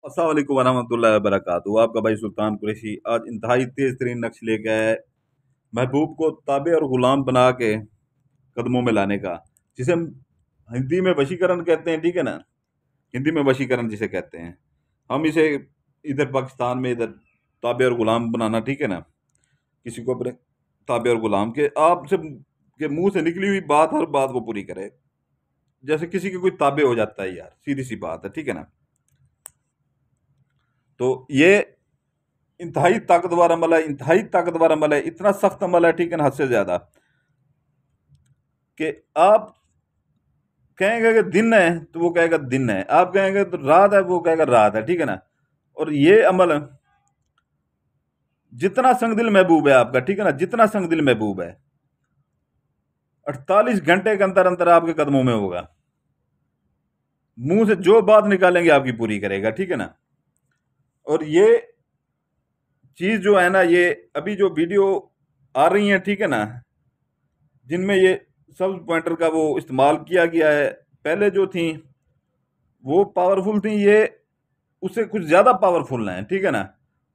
अस्सलाम वालेकुम वरहमतुल्लाहि वबरकातुहू। आपका भाई सुल्तान कुरैशी आज इंतहाई तेज तरीन नक्श लेके आया है महबूब को ताबे और गुलाम बना के कदमों में लाने का, जिसे हम हिंदी में वशीकरण कहते हैं। ठीक है ना, हिंदी में वशीकरण जिसे कहते हैं, हम इसे इधर पाकिस्तान में इधर ताबे और गुलाम बनाना। ठीक है ना, किसी को अपने ताबे और गुलाम के आपसे के मुंह से निकली हुई बात हर बात को पूरी करे, जैसे किसी के कोई ताबे हो जाता है यार, सीधी सी बात है। ठीक है ना, तो ये इंतहाई ताकतवर अमल है, इंतहाई ताकतवर अमल है, इतना सख्त अमल है। ठीक है ना, हद से ज्यादा कि आप कहेंगे कि दिन है तो वो कहेगा दिन है, आप कहेंगे तो रात है वो कहेगा रात है। ठीक है ना, और ये अमल जितना संगदिल महबूब है आपका, ठीक है ना, जितना संगदिल महबूब है 48 घंटे के अंदर अंदर आपके कदमों में होगा। मुंह से जो बात निकालेंगे आपकी पूरी करेगा। ठीक है ना, और ये चीज जो है ना, ये अभी जो वीडियो आ रही है, ठीक है ना, जिनमें ये सब पॉइंटर का वो इस्तेमाल किया गया है, पहले जो थी वो पावरफुल थी, ये उससे कुछ ज़्यादा पावरफुल हैं। ठीक है ना,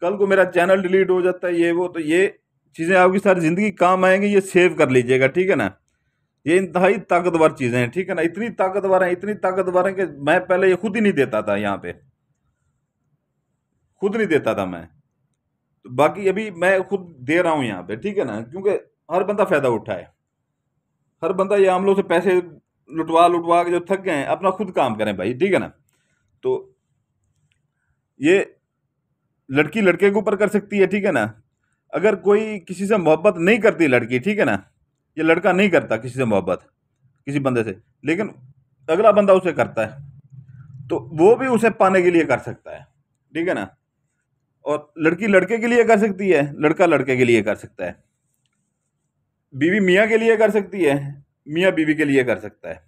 कल को मेरा चैनल डिलीट हो जाता है ये वो, तो ये चीज़ें आपकी सारी ज़िंदगी काम आएंगी, ये सेव कर लीजिएगा। ठीक है ना, ये इंतहाई ताकतवर चीज़ें हैं। ठीक है ना, इतनी ताकतवर हैं, इतनी ताकतवर हैं कि मैं पहले ये खुद ही नहीं देता था, यहाँ पे खुद नहीं देता था मैं, तो बाकी अभी मैं खुद दे रहा हूँ यहाँ पे। ठीक है ना, क्योंकि हर बंदा फ़ायदा उठाए, हर बंदा ये आमलों से पैसे लुटवा लुटवा के जो थक गए हैं, अपना खुद काम करें भाई। ठीक है ना, तो ये लड़की लड़के के ऊपर कर सकती है। ठीक है ना, अगर कोई किसी से मोहब्बत नहीं करती लड़की, ठीक है ना, ये लड़का नहीं करता किसी से मोहब्बत, किसी बंदे से, लेकिन अगला बंदा उसे करता है, तो वो भी उसे पाने के लिए कर सकता है। ठीक है ना, और लड़की लड़के के लिए कर सकती है, लड़का लड़के के लिए कर सकता है, बीवी मियाँ के लिए कर सकती है, मियाँ बीवी के लिए कर सकता है,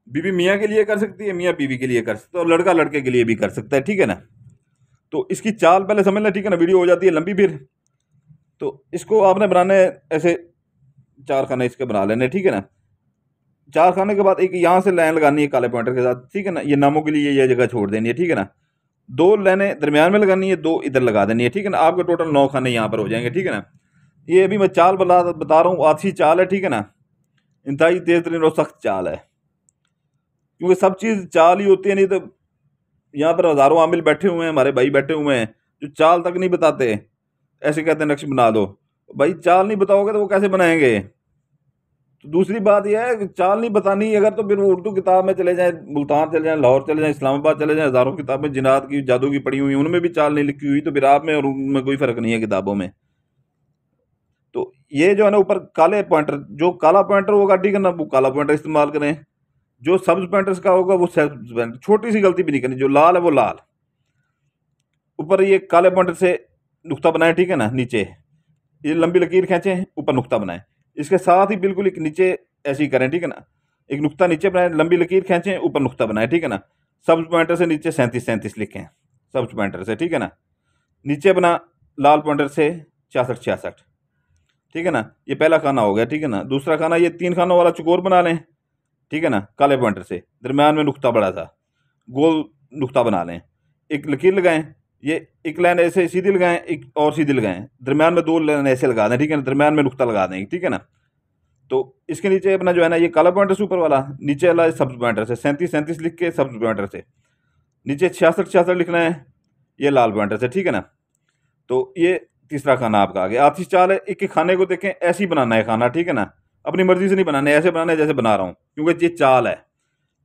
बीवी मियाँ के लिए कर सकती है, मियाँ बीवी के लिए कर सकता है, और लड़का लड़के के लिए भी कर सकता है। ठीक है ना, तो इसकी चाल पहले समझ लें। ठीक है ना, वीडियो हो जाती है लंबी फिर, तो इसको आपने बनाने ऐसे 4 खाने इसके बना लेने। ठीक है ना, 4 खाने के बाद एक यहाँ से लाइन लगानी है काले पॉइंटर के साथ। ठीक है ना, ये नामों के लिए ये जगह छोड़ देनी है। ठीक है ना, 2 लाइनें दरमियान में लगानी है, 2 इधर लगा देनी है। ठीक है ना, आपके टोटल 9 खाने यहाँ पर हो जाएंगे। ठीक है ना, ये अभी मैं चाल बता रहा हूँ, आधी चाल है। ठीक है ना, इंतहाई तेज तरीन और सख्त चाल है, क्योंकि सब चीज़ चाल ही होती है, नहीं तो यहाँ पर हज़ारों आमिल बैठे हुए हैं, हमारे भाई बैठे हुए हैं जो चाल तक नहीं बताते, ऐसे कहते हैं नक्श बना दो। भाई चाल नहीं बताओगे तो वो कैसे बनाएंगे। तो दूसरी बात यह है कि चाल नहीं बतानी अगर, तो फिर वो उर्दू किताब में चले जाएं, मुल्तान चले जाएं, लाहौर चले जाएं, इस्लामाबाद चले जाएं, हज़ारों किताबें जिनात की जादू की पड़ी हुई हैं, उनमें भी चाल नहीं लिखी हुई, तो फिर आप में और उनमें कोई फ़र्क नहीं है किताबों में। तो ये जो है ना, ऊपर काले पॉइंटर, जो काला पॉइंटर होगा, ठीक है ना, वो काला पॉइंटर इस्तेमाल करें, जो सब्ज पॉइंटर्स का होगा वो सब्ज पॉइंटर, छोटी सी गलती भी नहीं करनी, जो लाल है वो लाल, ऊपर ये काले पॉइंटर से नुक्ता बनाए। ठीक है ना, नीचे ये लंबी लकीर खींचें, ऊपर नुक्ता बनाएं, इसके साथ ही बिल्कुल एक नीचे ऐसे ही करें। ठीक है ना, एक नुक्ता नीचे बनाएं, लंबी लकीर खींचें, ऊपर नुक्ता बनाएं। ठीक है ना, सब्ज पॉइंटर से नीचे 37 लिखें, सब्ज पॉइंटर से। ठीक है ना, नीचे बना लाल पॉइंटर से 66 66। ठीक है ना, ये पहला खाना हो गया। ठीक है ना, दूसरा खाना ये 3 खानों वाला चुकोर बना लें। ठीक है ना, काले पॉइंटर से दरमियान में नुक्ता बड़ा सा गोल नुक्ता बना लें, एक लकीर लगाएं, ये एक लाइन ऐसे सीधी लगाएं, एक और सीधी लगाएं, दरमियान में 2 लाइन ऐसे लगा दें। ठीक है ना, दरमियान में नुक्ता लगा दें। ठीक है ना, तो इसके नीचे अपना जो है ना, ये काला पॉइंटर से ऊपर वाला, नीचे वाला सब्ज पॉइंटर से 37 37 लिख के सब्ज पॉइंटर से, नीचे 66 66 लिखना है, ये लाल पॉइंटर से। ठीक है ना, तो ये तीसरा खाना आपका आ गया। आधी चाल है, एक एक खाने को देखें, ऐसे ही बनाना है खाना। ठीक है ना, अपनी मर्जी से नहीं बनाना है, ऐसे बनाना है जैसे बना रहा हूँ, क्योंकि ये चाल है,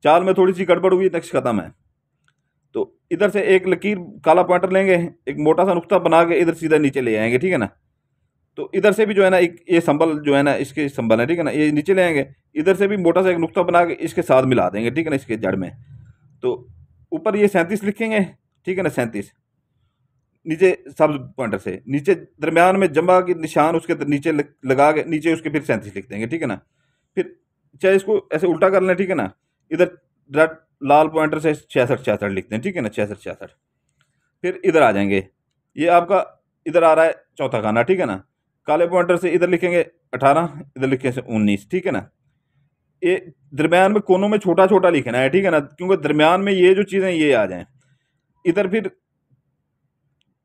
चाल में थोड़ी सी गड़बड़ हुई, नक्श खत्म है। तो इधर से एक लकीर काला पॉइंटर लेंगे, एक मोटा सा नुक्ता बना के इधर सीधा नीचे ले आएंगे। ठीक है ना, तो इधर से भी जो है ना, एक ये संबल जो है ना, इसके संबल है। ठीक है ना, ये नीचे ले आएंगे, इधर से भी मोटा सा एक नुक्ता बना के इसके साथ मिला देंगे। ठीक है ना, इसके जड़ में, तो ऊपर ये 37 लिखेंगे। ठीक है ना, 37 नीचे सब्ज पॉइंटर से, नीचे दरमियान में जमा के निशान उसके नीचे लगा के नीचे उसके फिर 37 लिख देंगे। ठीक है ना, फिर चाहे इसको ऐसे उल्टा कर लें। ठीक है ना, इधर रेड लाल पॉइंटर से 66 66 लिखते हैं। ठीक है ना, 66 66, फिर इधर आ जाएंगे, ये आपका इधर आ रहा है चौथा खाना। ठीक है ना, काले पॉइंटर से इधर लिखेंगे 18, इधर लिखेंगे 19। ठीक है ना, ये दरम्यान में कोनों में छोटा छोटा लिखना है, ठीक है ना, क्योंकि दरम्यान में ये जो चीज़ें ये आ जाएं। इधर फिर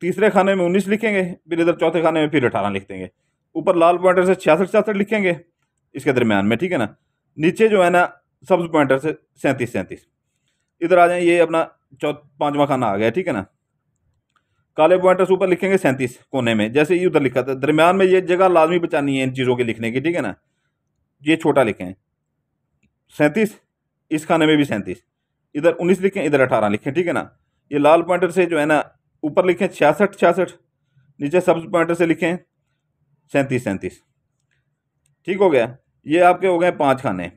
तीसरे खाने में 19 लिखेंगे, फिर इधर चौथे खाने में फिर 18 लिख देंगे। ऊपर लाल पॉइंटर से 66 लिखेंगे इसके दरम्यान में, ठीक है ना। नीचे जो है ना सब्ज पॉइंटर से 37। इधर आ जाए, ये अपना पांचवा खाना आ गया, ठीक है ना। काले पॉइंटर से ऊपर लिखेंगे 37 कोने में, जैसे ये उधर लिखा था। दरम्यान में ये जगह लाजमी बचानी है इन चीज़ों के लिखने की, ठीक है ना। ये छोटा लिखें 37, इस खाने में भी 37, इधर 19 लिखें, इधर 18 लिखें, ठीक है ना। ये लाल पॉइंटर से जो है ना ऊपर लिखें 66, नीचे सब्ज पॉइंटर से लिखें 37। ठीक हो गया। ये आपके हो गए 5 खाने।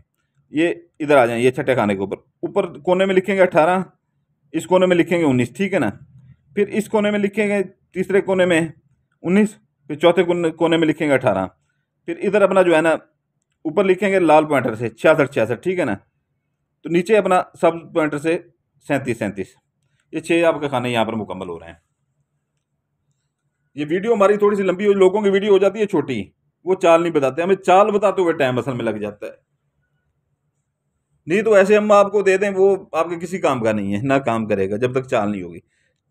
ये इधर आ जाएं, ये छठे खाने के ऊपर कोने में लिखेंगे 18, इस कोने में लिखेंगे 19, ठीक है ना। फिर इस कोने में लिखेंगे तीसरे कोने में 19, फिर चौथे कोने में लिखेंगे 18, फिर इधर अपना जो है ना ऊपर लिखेंगे लाल पॉइंटर से 66, ठीक है ना। तो नीचे अपना सब पॉइंटर से 37। ये 6 आपके खाने यहाँ पर मुकम्मल हो रहे हैं। ये वीडियो हमारी थोड़ी सी लंबी हो, लोगों की वीडियो हो जाती है छोटी, वो चाल नहीं बताते, हमें चाल बताते हुए टाइम असल में लग जाता है। नहीं तो ऐसे हम आपको दे दें, वो आपके किसी काम का नहीं है, ना काम करेगा जब तक चाल नहीं होगी।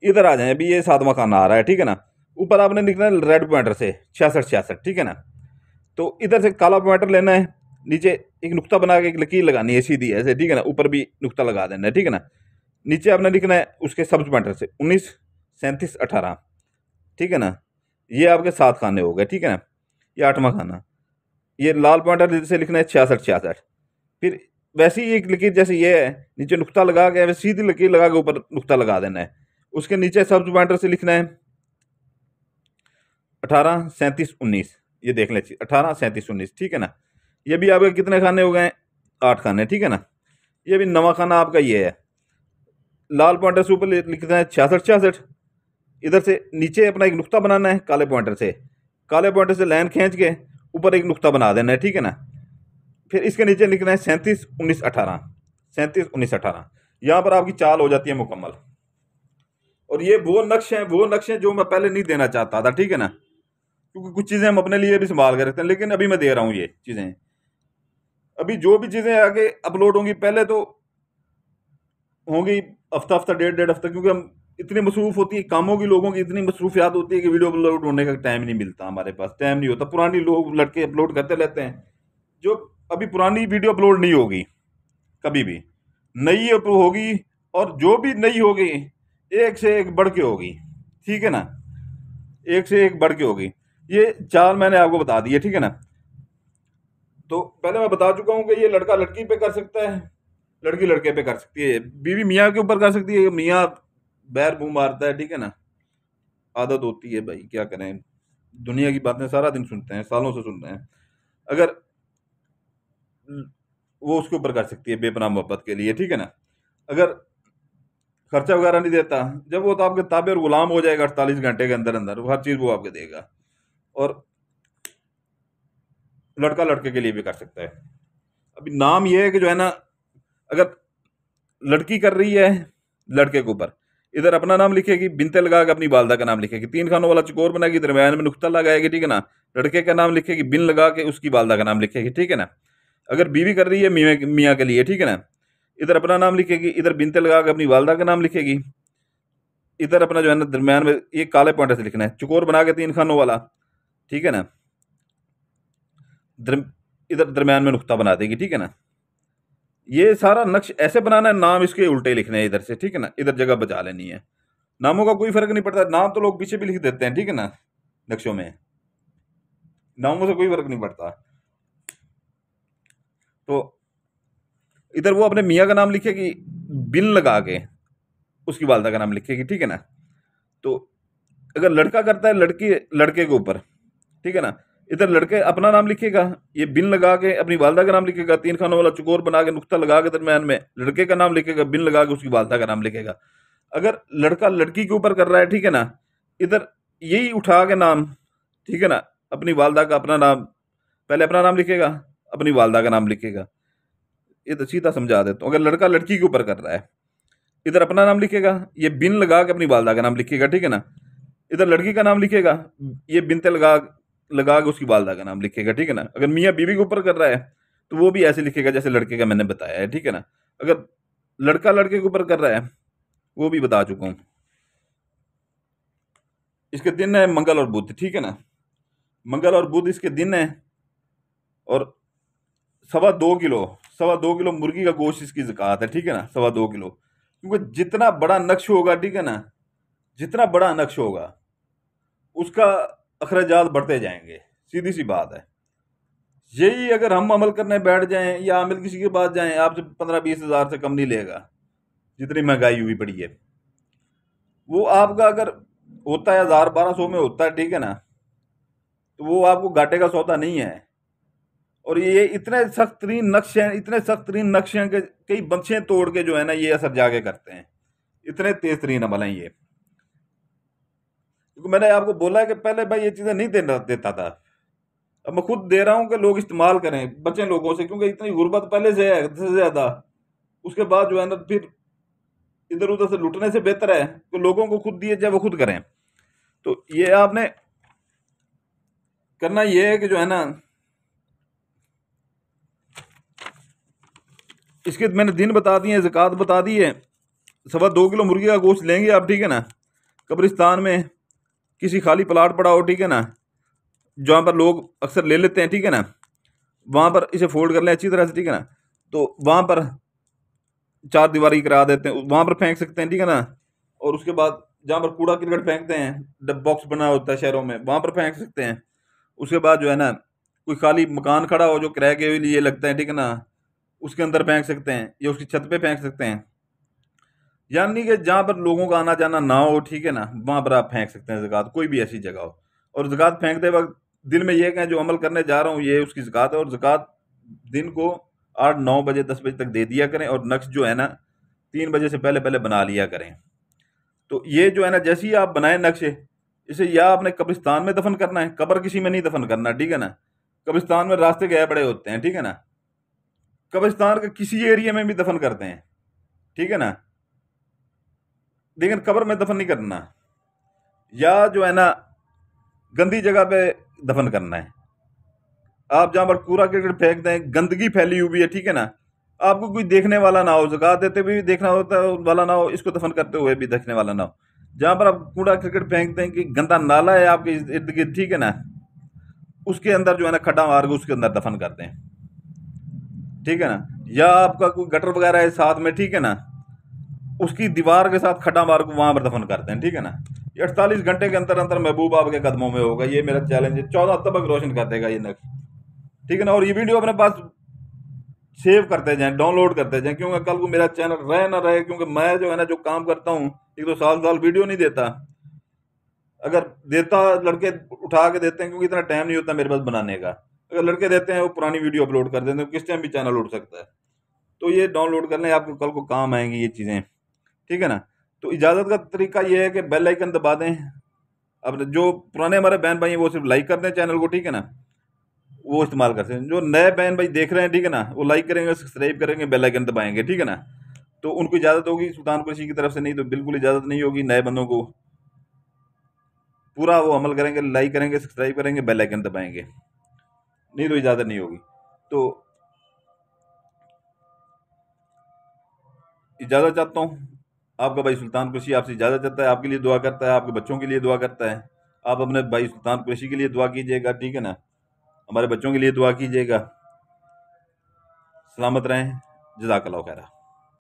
इधर आ जाए, अभी ये 7वां खाना आ रहा है, ठीक है ना। ऊपर आपने लिखना है रेड पॉइंटर से 66, ठीक है ना। तो इधर से काला पॉइंटर लेना है, नीचे एक नुक्ता बना के एक लकीर लगानी है सीधी ऐसे, ठीक है ना। ऊपर भी नुक्ता लगा देना है, ठीक है ना। नीचे आपने लिखना है उसके सब्ज पॉइंटर से 19, 37, 18, ठीक है ना। ये आपके 7 खाने हो गए, ठीक है ना। ये 8वां खाना, ये लाल पॉइंटर से लिखना है 66। फिर वैसे ही एक लकीर जैसे ये है, नीचे नुक्ता लगा के वैसे सीधी लकीर लगा के ऊपर नुक्ता लगा देना है। उसके नीचे सब्ज पॉइंटर से लिखना है 18, 37, 19। ये देख लें 18, 37, 19, ठीक है ना। ये भी आपके कितने खाने हो गए? 8 खाने, ठीक है ना। ये भी 9वां खाना आपका ये है। लाल पॉइंटर से ऊपर लिखना है 66, इधर से नीचे अपना एक नुक्ता बनाना है काले पॉइंटर से, काले पॉइंटर से लाइन खींच के ऊपर एक नुक्ता बना देना है, ठीक है ना। फिर इसके नीचे लिखना है 37, 19, 18, 37, 19, 18। यहाँ पर आपकी चाल हो जाती है मुकम्मल। और ये वो नक्श हैं जो मैं पहले नहीं देना चाहता था, ठीक है ना, क्योंकि कुछ चीज़ें हम अपने लिए भी संभाल कर रखते हैं, लेकिन अभी मैं दे रहा हूँ ये चीज़ें। अभी जो भी चीज़ें आगे अपलोड होंगी, पहले तो होंगी हफ्ता डेढ़ हफ्ता, क्योंकि हम इतनी मसरूफ होती है कामों की, लोगों की इतनी मसरूफियात होती है कि वीडियो अपलोड होने का टाइम नहीं मिलता, हमारे पास टाइम नहीं होता। पुरानी लोग लड़के अपलोड करते रहते हैं, जो अभी पुरानी वीडियो अपलोड नहीं होगी कभी भी, नई होगी, और जो भी नई होगी एक से एक बढ़ के होगी, ठीक है ना, एक से एक बढ़ के होगी। ये चाल मैंने आपको बता दी है, ठीक है ना। तो पहले मैं बता चुका हूँ कि ये लड़का लड़की पे कर सकता है, लड़की लड़के पे कर सकती है, बीवी मियाँ के ऊपर कर सकती है, मियाँ बैर मुंह मारता है, ठीक है ना। आदत होती है भाई, क्या करें, दुनिया की बातें सारा दिन सुनते हैं, सालों से सुन रहे हैं। अगर वो उसके ऊपर कर सकती है बेपनाह मोहब्बत के लिए, ठीक है ना। अगर खर्चा वगैरह नहीं देता, जब वो तो आपके ताबे और गुलाम हो जाएगा 48 घंटे के अंदर अंदर, हर चीज़ वो आपके देगा। और लड़का लड़के के लिए भी कर सकता है। अभी नाम ये है कि जो है ना, अगर लड़की कर रही है लड़के के ऊपर, इधर अपना नाम लिखेगी, बिनते लगा के अपनी वालदा का नाम लिखेगी, 3 खानों वाला चकोर बनाएगी, दरम्यान में नुक्ता लगाएगी, ठीक है ना। लड़के का नाम लिखेगी, बिन लगा के उसकी वालदा का नाम लिखेगी, ठीक है ना। अगर बीवी कर रही है मियाँ के लिए, ठीक है ना, इधर अपना नाम लिखेगी, इधर बिनते लगा के अपनी वालदा का नाम लिखेगी, इधर अपना जो है ना दरम्यान में ये काले पॉइंटर से लिखना है, चकोर बना के 3 खानों वाला, ठीक है ना। इधर दरम्यान में नुक्ता बना देगी, ठीक है ना। ये सारा नक्श ऐसे बनाना है, नाम इसके उल्टे लिखने हैं इधर से, ठीक है ना। इधर जगह बचा लेनी है, नामों का कोई फर्क नहीं पड़ता। नाम तो लोग पीछे भी लिख देते हैं, ठीक है ना, नक्शों में, नामों से कोई फर्क नहीं पड़ता। तो इधर वो अपने मियाँ का नाम लिखेगी, बिन लगा के उसकी वालदा का नाम लिखेगी, ठीक है ना। तो अगर लड़का करता है लड़की लड़के के ऊपर, ठीक है ना, इधर लड़के अपना नाम लिखेगा, ये बिन लगा के अपनी वालदा का नाम लिखेगा, 3 खानों वाला चकोर बना के नुक्ता लगा के दरम्यान में लड़के का नाम लिखेगा, बिन लगा के उसकी वालदा का नाम लिखेगा। अगर लड़का लड़की के ऊपर कर रहा है, ठीक है ना, इधर यही उठा के नाम, ठीक है ना, अपनी वालदा का अपना नाम, पहले अपना नाम लिखेगा, अपनी वालदा का नाम लिखेगा। ये तो सीधा समझा देता हूँ। अगर लड़का लड़की के ऊपर कर रहा है, इधर अपना नाम लिखेगा, ये बिन लगा के अपनी वालदा का नाम लिखेगा, ठीक है ना। इधर लड़की का नाम लिखेगा, ये बिनते लगा लगा के उसकी वालदा का नाम लिखेगा, ठीक है ना। अगर मियाँ बीवी के ऊपर कर रहा है, तो वो भी ऐसे लिखेगा जैसे लड़के का मैंने बताया है, ठीक है ना। अगर लड़का लड़के के ऊपर कर रहा है वो भी बता चुका हूँ। इसके दिन है मंगल और बुध, ठीक है ना। मंगल और बुध इसके दिन है, और 2.25 किलो मुर्गी का गोश्त इसकी ज़कात है, ठीक है ना, 2.25 किलो। क्योंकि जितना बड़ा नक्श होगा, ठीक है ना, जितना बड़ा नक्श होगा उसका अखराजात बढ़ते जाएंगे, सीधी सी बात है। यही अगर हम अमल करने बैठ जाएं या आमिल किसी के पास जाएं, आपसे 15-20 हज़ार से कम नहीं लेगा, जितनी महंगाई हुई पड़ी है। वो आपका अगर होता है 1000-1200 में होता है, ठीक है ना, तो वो आपको घाटे का सौदा नहीं है। और ये इतने सख्त तरीन नक्शे हैं, इतने सख्त तरीन नक्शे हैं कि कई बंशें तोड़ के जो है ना ये असर जाके करते हैं। इतने तेज तरीन अमल हैं ये। क्योंकि मैंने आपको बोला है कि पहले भाई ये चीज़ें नहीं देता था, अब मैं खुद दे रहा हूँ कि लोग इस्तेमाल करें, बचें लोगों से, क्योंकि इतनी गुर्बत पहले से है से ज़्यादा। उसके बाद जो है ना फिर इधर उधर से लुटने से बेहतर है कि लोगों को खुद दिए जाए, वो खुद करें। तो ये आपने करना ये है कि जो है ना, इसके मैंने दिन बता दिए, ज़कात बता दी है। 2.25 किलो मुर्गी का गोश्त लेंगे आप, ठीक है ना। कब्रिस्तान में किसी खाली प्लाट पड़ा हो, ठीक है ना, जहाँ पर लोग अक्सर ले लेते हैं, ठीक है ना, वहाँ पर इसे फोल्ड कर लें अच्छी तरह से, ठीक है ना। तो वहाँ पर 4 दीवारी करा देते हैं, वहाँ पर फेंक सकते हैं, ठीक है ना। और उसके बाद जहाँ पर कूड़ा क्रिकेट फेंकते हैं, डब बॉक्स बना होता है शहरों में, वहाँ पर फेंक सकते हैं। उसके बाद जो है ना कोई खाली मकान खड़ा हो जो किराए के लिए लगता है, ठीक है ना, उसके अंदर फेंक सकते हैं या उसकी छत पे फेंक सकते हैं। यानी कि जहाँ पर लोगों का आना जाना ना हो, ठीक है ना, वहाँ पर आप फेंक सकते हैं ज़कात, कोई भी ऐसी जगह हो। और ज़कात फेंकते वक्त दिल में ये कहें जो अमल करने जा रहा हूँ ये उसकी ज़कात है। और ज़कात दिन को 8-9 बजे 10 बजे तक दे दिया करें, और नक्श जो है ना 3 बजे से पहले पहले बना लिया करें। तो ये जो है ना जैसे ही आप बनाए नक्शे, इसे या आपने कब्रिस्तान में दफन करना है, कब्र किसी में नहीं दफन करना, ठीक है ना। कब्रिस्तान में रास्ते गए बड़े होते हैं, ठीक है ना, कब्रिस्तान के किसी एरिया में भी दफन करते हैं, ठीक है ना, लेकिन कब्र में दफन नहीं करना। या जो है ना गंदी जगह पे दफन करना है। आप जहाँ पर कूड़ा करकट फेंक दें, गंदगी फैली हुई है, ठीक है ना, आपको कोई देखने वाला ना हो, ज़कात देते हुए भी देखना होता वाला ना हो, इसको दफन करते हुए भी देखने वाला ना हो। जहाँ पर आप कूड़ा करकट फेंक दें कि गंदा नाला है आपके इर्द गिर्द, ठीक है ना, उसके अंदर जो है ना खड्डा मार के उसके अंदर दफन कर दें, ठीक है ना। या आपका कोई गटर वगैरह है साथ में, ठीक है ना, उसकी दीवार के साथ खड्डा मार के वहां पर दफन करते हैं, ठीक है ना। ये 48 घंटे के अंदर अंदर महबूब आपके कदमों में होगा, ये मेरा चैलेंज है। 14 तबक रोशन कर देगा ये नक्श, ठीक है ना। और ये वीडियो अपने पास सेव करते जाएं, डाउनलोड करते जाएं, क्योंकि कल को मेरा चैनल रहे ना रहे, क्योंकि मैं जो है ना जो काम करता हूँ एक तो साल साल वीडियो नहीं देता। अगर देता, लड़के उठा के देते हैं, क्योंकि इतना टाइम नहीं होता मेरे पास बनाने का। अगर लड़के देते हैं वो पुरानी वीडियो अपलोड कर देते हैं, किस टाइम भी चैनल उठ सकता है। तो ये डाउनलोड कर लें, आपको कल को काम आएंगी ये चीज़ें, ठीक है ना। तो इजाज़त का तरीका ये है कि बेल आइकन दबा दें। अब जो पुराने हमारे बहन भाई हैं वो सिर्फ लाइक कर दें चैनल को, ठीक है ना, वो इस्तेमाल करते हैं। जो नए बहन भाई देख रहे हैं, ठीक है ना, वो लाइक करेंगे, सब्सक्राइब करेंगे, बेल आइकन दबाएंगे, ठीक है ना। तो उनको इजाज़त होगी सुल्तान कुरैशी की तरफ से, नहीं तो बिल्कुल इजाज़त नहीं होगी। नए बंदों को पूरा वो अमल करेंगे, लाइक करेंगे, सब्सक्राइब करेंगे, बेल आइकन दबाएंगे, नहीं तो इजाज़त नहीं होगी। तो इजाज़त चाहता हूँ, आपका भाई सुल्तान कुरैशी आपसे इजाज़त चाहता है, आपके लिए दुआ करता है, आपके बच्चों के लिए दुआ करता है। आप अपने भाई सुल्तान कुरैशी के लिए दुआ कीजिएगा, ठीक है ना, हमारे बच्चों के लिए दुआ कीजिएगा। सलामत रहें, जज़ाकल्लाह खैरा।